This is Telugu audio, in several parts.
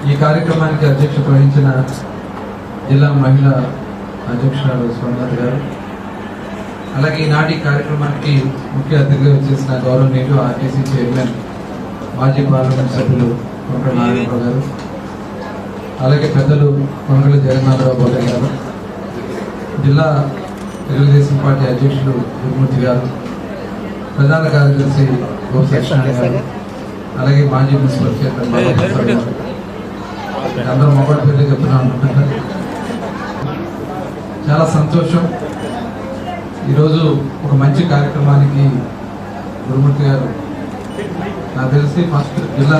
ఈ కార్యక్రమానికి అధ్యక్షత వహించిన జిల్లా మహిళా అధ్యక్షురాలు స్వర్ణలత గారు, అలాగే ఈనాటి కార్యక్రమానికి ముఖ్య అతిథిగా వచ్చేసిన గౌరవనీయులు ఆర్టీసీ చైర్మన్ మాజీ పార్లమెంట్ సభ్యులు కొనకళ్ళ నారాయణరావు గారు, అలాగే పెద్దలు కొనకళ్ళ జగన్నాథరావు బోధ గారు, జిల్లా తెలుగుదేశం పార్టీ అధ్యక్షులు గురుమూర్తి గారు, ప్రధాన కార్యదర్శి గోపకృష్ణ గారు, అలాగే మాజీ మున్సిపల్ చైర్మన్ అందరూ మొబైల్ పేరు చెప్తున్నాను. చాలా సంతోషం. ఈరోజు ఒక మంచి కార్యక్రమానికి గురుమూర్తి గారు నాకు తెలిసి ఫస్ట్ జిల్లా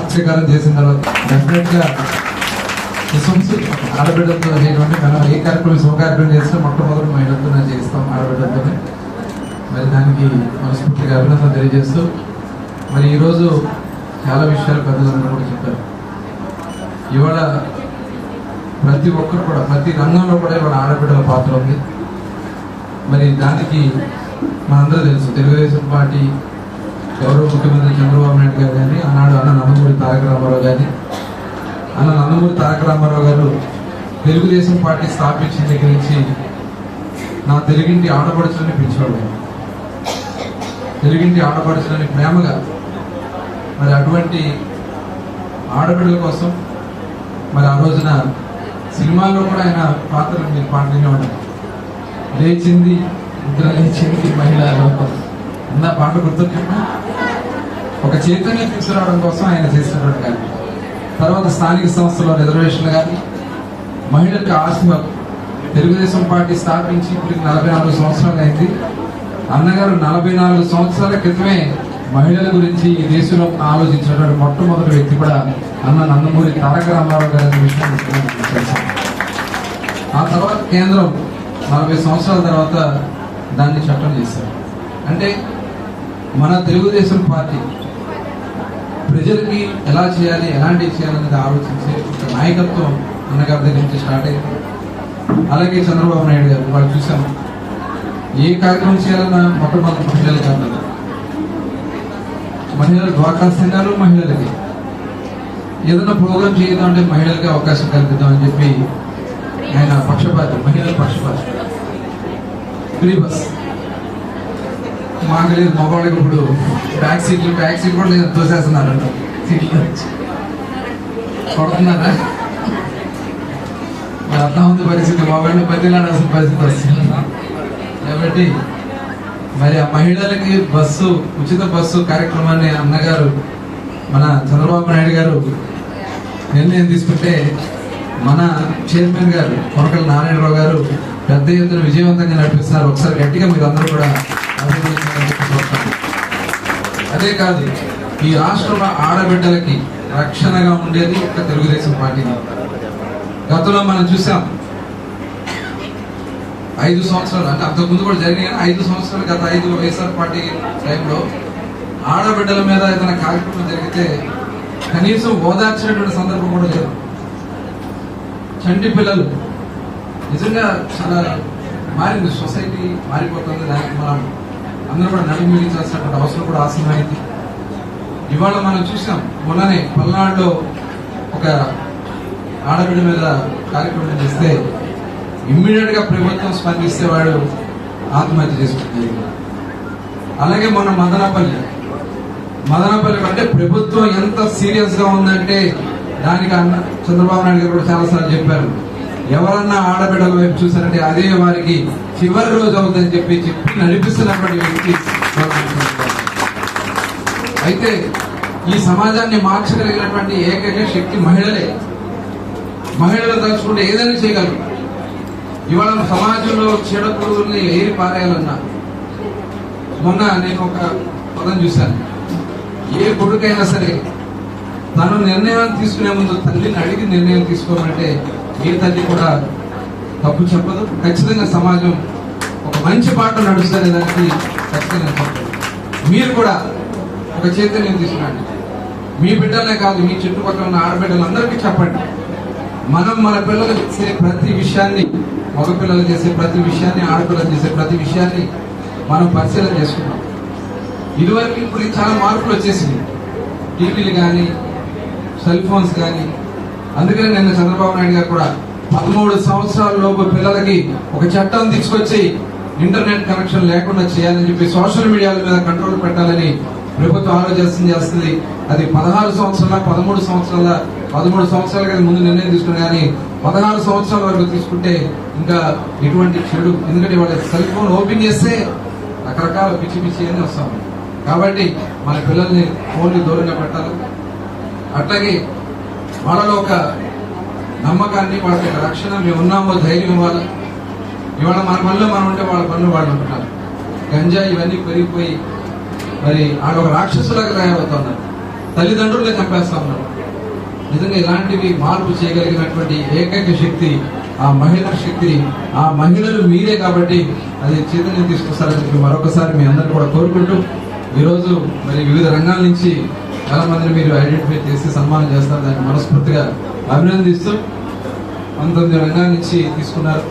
అక్షకారం చేసిన తర్వాత డెఫినెట్గా ఆడబిడ్డలతో చేయటువంటి ఏ కార్యక్రమం శుభ కార్యక్రమం చేస్తే మొట్టమొదటి మహిళలతో చేస్తాం ఆడబిడ్డలతోనే. మరి దానికి మనస్ఫూర్తిగా అభినందన తెలియజేస్తూ, మరి ఈరోజు చాలా విషయాలు పెద్దలందరూ కూడా చెప్పారు. ఇవాళ ప్రతి ఒక్కరు కూడా ప్రతి రంగంలో కూడా ఇవాళ ఆడబిడ్డల పాత్ర ఉంది. మరి దానికి మనందరూ తెలుసు, తెలుగుదేశం పార్టీ గౌరవ ముఖ్యమంత్రి చంద్రబాబు నాయుడు గారు కానీ, ఆనాడు అన్న నందమూరి తారక రామారావు గారు తెలుగుదేశం పార్టీ స్థాపించిన దగ్గర నుంచి నా తెలుగింటి ఆడపడుచులని పిలిచేవాడు. తెలుగింటి ఆడపడుచులని ప్రేమగా, మరి అటువంటి ఆడబిడ్డల కోసం మరి ఆ రోజున సినిమాల్లో కూడా ఆయన పాత్రలు మీరు పాటనే ఉంటారు. లేచింది నిద్ర లేచింది మహిళా లోకం అన్న పాట గుర్తొచ్చిందా? ఒక చైతన్యం తీసుకురావడం కోసం ఆయన చేసినటువంటి కానీ, తర్వాత స్థానిక సంస్థల రిజర్వేషన్లు కానీ, మహిళలకు ఆశ తెలుగుదేశం పార్టీ స్థాపించి ఇప్పుడు 44 సంవత్సరాలు అయింది. అన్నగారు 44 సంవత్సరాల క్రితమే మహిళల గురించి ఈ దేశంలో ఆలోచించినటువంటి మొట్టమొదటి వ్యక్తి కూడా అన్న నందమూరి తారక రామారావు గారి విషయం తెలుసు. ఆ తర్వాత కేంద్రం 40 సంవత్సరాల తర్వాత దాన్ని చట్టం చేశారు. అంటే మన తెలుగుదేశం పార్టీ ప్రజలకి ఎలా చేయాలి, ఎలాంటివి చేయాలనేది ఆలోచించే ఒక నాయకత్వం అన్నగారి దగ్గర నుంచి స్టార్ట్ అయింది. అలాగే చంద్రబాబు నాయుడు గారు వాళ్ళు చూసాం, ఏ కార్యక్రమం చేయాలన్నా మొట్టమొదటి మహిళలు కాదు, మహిళలు డ్వాక్రా సంఘాలు, మహిళలకి ఏదైనా ప్రోగ్రాం చేద్దాం అంటే మహిళలకి అవకాశం కల్పిద్దాం అని చెప్పి ఆయన పక్షపాతి, మహిళల పక్షపాతి. ఫ్రీ బస్ మాకు లేదు, మగవాళ్ళకి ఇప్పుడు బ్యాక్ సీట్ కూడా లేదు, తోసేస్తున్నారంట సీట్లు కొడుతున్నారా? అర్థం ఉంది పరిస్థితి, మగవాళ్ళని బతిలాడాల్సిన పరిస్థితి వస్తుంది. కాబట్టి మరి ఆ మహిళలకి బస్సు ఉచిత బస్సు కార్యక్రమాన్ని అన్నగారు మన చంద్రబాబు నాయుడు గారు నిర్ణయం తీసుకుంటే మన చైర్మన్ గారు కొనకళ్ళ నారాయణరావు గారు పెద్ద ఎత్తున విజయవంతంగా నడిపిస్తున్నారు. ఒకసారి గట్టిగా మీరు అందరూ కూడా అదే కాదు, ఈ రాష్ట్రంలో ఆడబిడ్డలకి రక్షణగా ఉండేది ఒక తెలుగుదేశం పార్టీ. గతంలో మనం చూసాం 5 సంవత్సరాలు, అంటే అంతకుముందు కూడా జరిగినాయి కానీ 5 సంవత్సరాలు, గత 5 వైఎస్ఆర్ పార్టీ టైంలో ఆడబిడ్డల మీద ఏదైనా కార్యక్రమం జరిగితే కనీసం ఓదార్చినటువంటి సందర్భం కూడా లేదు. చంటి పిల్లలు నిజంగా చాలా మారింది, సొసైటీ మారిపోతుంది. దానికి మనం అందరూ కూడా నడిమించాల్సినటువంటి అవసరం కూడా ఆసన్నమైంది. ఇవాళ మనం చూసాం, మొన్ననే పల్నాడులో ఒక ఆడబిడ్డ మీద కార్యక్రమం చేస్తే ఇమ్మీడియట్ గా ప్రభుత్వం స్పందిస్తే వాడు ఆత్మహత్య చేసుకుంటుంది. అలాగే మొన్న మదనపల్లి అంటే ప్రభుత్వం ఎంత సీరియస్ గా ఉందంటే దానికి చంద్రబాబు నాయుడు గారు కూడా చాలాసార్లు చెప్పారు, ఎవరన్నా ఆడబిడ్డల వైపు చూసారంటే అదే వారికి చివరి రోజు అవుతుందని చెప్పి నడిపిస్తున్నటువంటి వ్యక్తి. అయితే ఈ సమాజాన్ని మార్చగలిగినటువంటి ఏకైక శక్తి మహిళలే. మహిళలు తలుచుకుంటే ఏదైనా చేయగలరు. ఇవాళ సమాజంలో చెడు పురుగుల్ని ఏరి పారేయాలన్నా, మొన్న నేను ఒక పదం చూశాను, ఏ కొడుకైనా సరే తను నిర్ణయం తీసుకునే ముందు తల్లిని అడిగి నిర్ణయం తీసుకోవాలంటే ఏ తల్లి కూడా తప్పు చెప్పదు. ఖచ్చితంగా సమాజం ఒక మంచి బాట నడుస్తుంది, దానికి ఖచ్చితంగా చెప్పదు. మీరు కూడా ఒక చైతన్యం తీసుకురండి. మీ బిడ్డలనే కాదు, మీ చుట్టుపక్కల ఉన్న ఆడబిడ్డలందరికీ చెప్పండి. మనం మన పిల్లలు చేసే ప్రతి విషయాన్ని, మగపిల్లలు చేసే ప్రతి విషయాన్ని, ఆడపిల్లలు చేసే ప్రతి విషయాన్ని మనం పరిశీలన చేసుకున్నాం. ఇదివరకు ఇప్పుడు చాలా మార్పులు వచ్చేసింది. టీవీలు కానీ సెల్ ఫోన్స్ కానీ. అందుకనే నిన్న చంద్రబాబు నాయుడు గారు కూడా 13 సంవత్సరాల లోపు పిల్లలకి ఒక చట్టం తీసుకొచ్చి ఇంటర్నెట్ కనెక్షన్ లేకుండా చేయాలని చెప్పి సోషల్ మీడియాల మీద కంట్రోల్ పెట్టాలని ప్రభుత్వం ఆలోచన చేస్తుంది. అది 16 సంవత్సరాల 13 సంవత్సరాల ముందు నిర్ణయం తీసుకుని కానీ 16 సంవత్సరాల వరకు తీసుకుంటే ఇంకా ఎటువంటి చెడు, ఎందుకంటే వాళ్ళ సెల్ ఫోన్ ఓపెన్ చేస్తే రకరకాల పిచ్చి పిచ్చి అని వస్తాం. కాబట్టి మన పిల్లల్ని ఫోన్లు దూరంగా పెట్టాలి. అట్లాగే వాళ్ళలో ఒక నమ్మకాన్ని, వాళ్ళకి రక్షణ, మేము ఉన్నామో ధైర్యం ఇవ్వాలి. ఇవాళ మన పనులు మనం ఉంటే వాళ్ళ పనులు వాళ్ళు ఉంటున్నారు. గంజాయి ఇవన్నీ పెరిగిపోయి మరి వాళ్ళు ఒక రాక్షసులాగా తయారవుతున్నారు, తల్లిదండ్రులే చంపేస్తా ఉన్నారు. నిజంగా ఇలాంటివి మార్పు చేయగలిగినటువంటి ఏకైక శక్తి ఆ మహిళల శక్తి. ఆ మహిళలు మీరే కాబట్టి అది చైతన్యం తీసుకొస్తారని చెప్పి మరొకసారి మీ అందరినీ కూడా కోరుకుంటూ, ఈరోజు మరి వివిధ రంగాల నుంచి చాలా మందిని మీరు ఐడెంటిఫై చేసి సన్మానం చేస్తారు. దాన్ని మనస్ఫూర్తిగా అభినందిస్తూ 19 రంగాల నుంచి తీసుకున్నారు.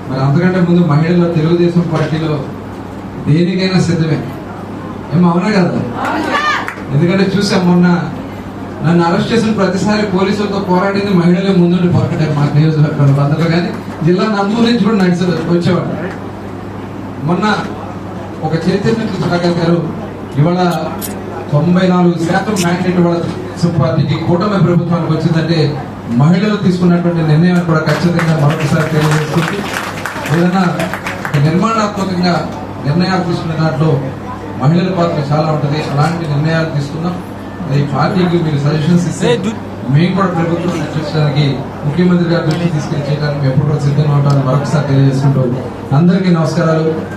మరి అంతకంటే ముందు మహిళలు తెలుగుదేశం పార్టీలో దేనికైనా సిద్ధమే. ఏమో అవునా కదా? ఎందుకంటే చూసాం, మొన్న నన్ను అరెస్ట్ చేసిన ప్రతిసారి పోలీసులతో పోరాడింది మహిళలే ముందుండి పోరాడారు. మా నియోజకవర్గంలో అందరూ కానీ జిల్లా నందమూరు నుంచి కూడా వచ్చేవాడు. మొన్న ఒక చైతన్యం తీసుకురాగలిగారు. ఇవాళ 94% మ్యాండేట్ వాళ్ళ పార్టీకి కూటమి ప్రభుత్వానికి వచ్చిందంటే మహిళలు తీసుకున్నటువంటి నిర్ణయాన్ని కూడా ఖచ్చితంగా మరొకసారి తెలియజేస్తుంది. ఏదైనా నిర్మాణాత్మకంగా నిర్ణయాలు తీసుకునే దాంట్లో మహిళల పాత్ర చాలా ఉంటుంది. అలాంటి నిర్ణయాలు తీసుకున్నాం. ఈ పార్టీకి మీరు సజెషన్స్ ఇస్తే మేము కూడా ప్రభుత్వం నడిపించడానికి, ముఖ్యమంత్రి గారి దృష్టికి తీసుకెళ్లి చేయడానికి ఎప్పుడు కూడా సిద్ధంగా ఉంటామని మరొకసారి తెలియజేసుకుంటూ అందరికీ నమస్కారాలు.